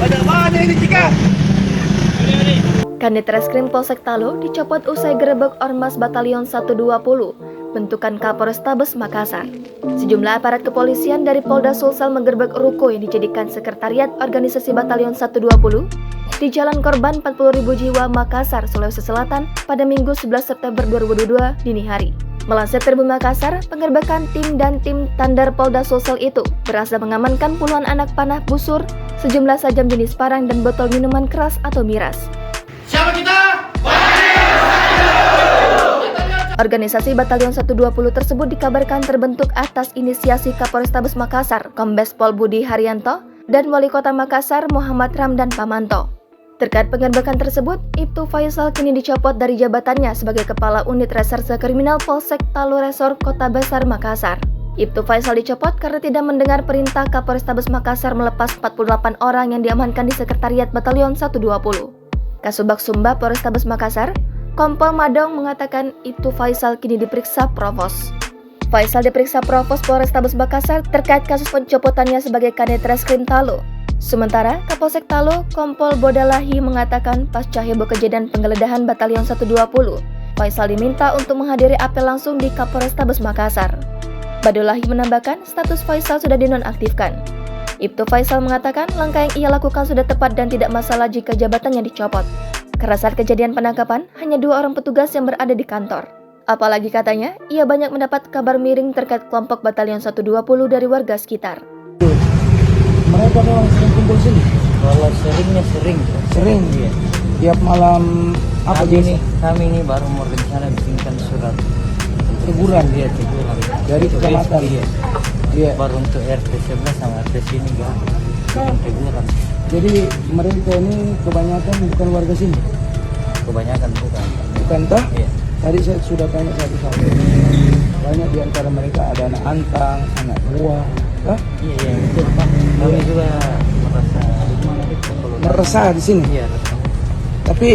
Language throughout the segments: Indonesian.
Mana ini Cika? Kanit Reskrim Polsek Talo dicopot usai gerebek Ormas Batalion 120, bentukan Kapolrestabes Makassar. Sejumlah aparat kepolisian dari Polda Sulsel menggerebek ruko yang dijadikan sekretariat organisasi Batalion 120 di Jalan Korban 40.000 Jiwa, Makassar, Sulawesi Selatan pada Minggu 11 September 2022 dini hari. Melansir Tribun Makassar, penggerbekan tim dan tim Tandar Polda Sulsel itu berhasil mengamankan puluhan anak panah busur, sejumlah sajam jenis parang dan botol minuman keras atau miras. Siapa kita? Organisasi Batalion 120 tersebut dikabarkan terbentuk atas inisiasi Kapolrestabes Makassar, Kombes Pol Budi Haryanto, dan Wali Kota Makassar Muhammad Ramdan Pamanto. Terkait penggerbekan tersebut, Ibtu Faisal kini dicopot dari jabatannya sebagai Kepala Unit Reserse Kriminal Polsek Talo Resor Kota Besar Makassar. Ibtu Faisal dicopot karena tidak mendengar perintah Kapolrestabes Makassar melepas 48 orang yang diamankan di Sekretariat Batalion 120. Kasubag Sumba Polrestabes Makassar, Kompol Madong mengatakan Ibtu Faisal kini diperiksa Provos. Faisal diperiksa Provos Polrestabes Makassar terkait kasus pencopotannya sebagai Kanit Reskrim Talo. Sementara Kapolsek Talo, Kompol Bodalahi mengatakan pasca heboh kejadian penggeledahan Batalion 120, Faisal diminta untuk menghadiri apel langsung di Kapolrestabes Makassar. Bodalahi menambahkan status Faisal sudah dinonaktifkan. Ibtu Faisal mengatakan langkah yang ia lakukan sudah tepat dan tidak masalah jika jabatannya dicopot. Karena saat kejadian penangkapan, hanya 2 orang petugas yang berada di kantor. Apalagi katanya, ia banyak mendapat kabar miring terkait kelompok Batalion 120 dari warga sekitar. Mereka memang sering kumpul sini? Kalau seringnya sering. Sering? Iya. Tiap malam apa kami ini baru mau rencana bikinkan surat teguran? Iya, teguran. Dari kecamatan? Iya. Baru untuk RT 11 sama RT sini kan teguran. Jadi mereka ini kebanyakan bukan warga sini? Kebanyakan bukan. Bukan toh? Iya. Tadi saya sudah tanya satu-satu. Banyak di antara mereka ada anak antang, anak buah. Hah? Iya, betul Pak. Kami juga merasa Meresah di sini? Iya, resah. Tapi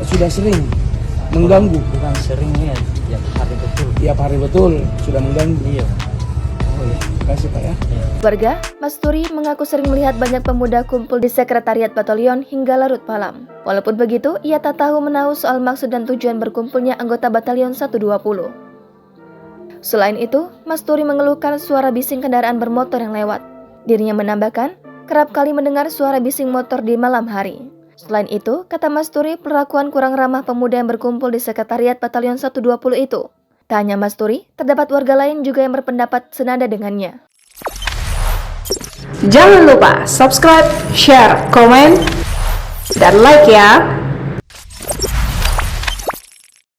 sudah sering mengganggu? Bukan sering ya, tiap hari betul. Tiap hari betul sudah mengganggu? Iya. Oh iya, terima kasih Pak ya. Iya. Warga, Masturi mengaku sering melihat banyak pemuda kumpul di Sekretariat Batalion hingga larut malam. Walaupun begitu, ia tak tahu menahu soal maksud dan tujuan berkumpulnya anggota Batalion 120. Selain itu, Masturi mengeluhkan suara bising kendaraan bermotor yang lewat. Dirinya menambahkan, kerap kali mendengar suara bising motor di malam hari. Selain itu, kata Masturi, perlakuan kurang ramah pemuda yang berkumpul di Sekretariat Batalion 120 itu. Tak hanya Masturi, terdapat warga lain juga yang berpendapat senada dengannya. Jangan lupa subscribe, share, komen, dan like ya!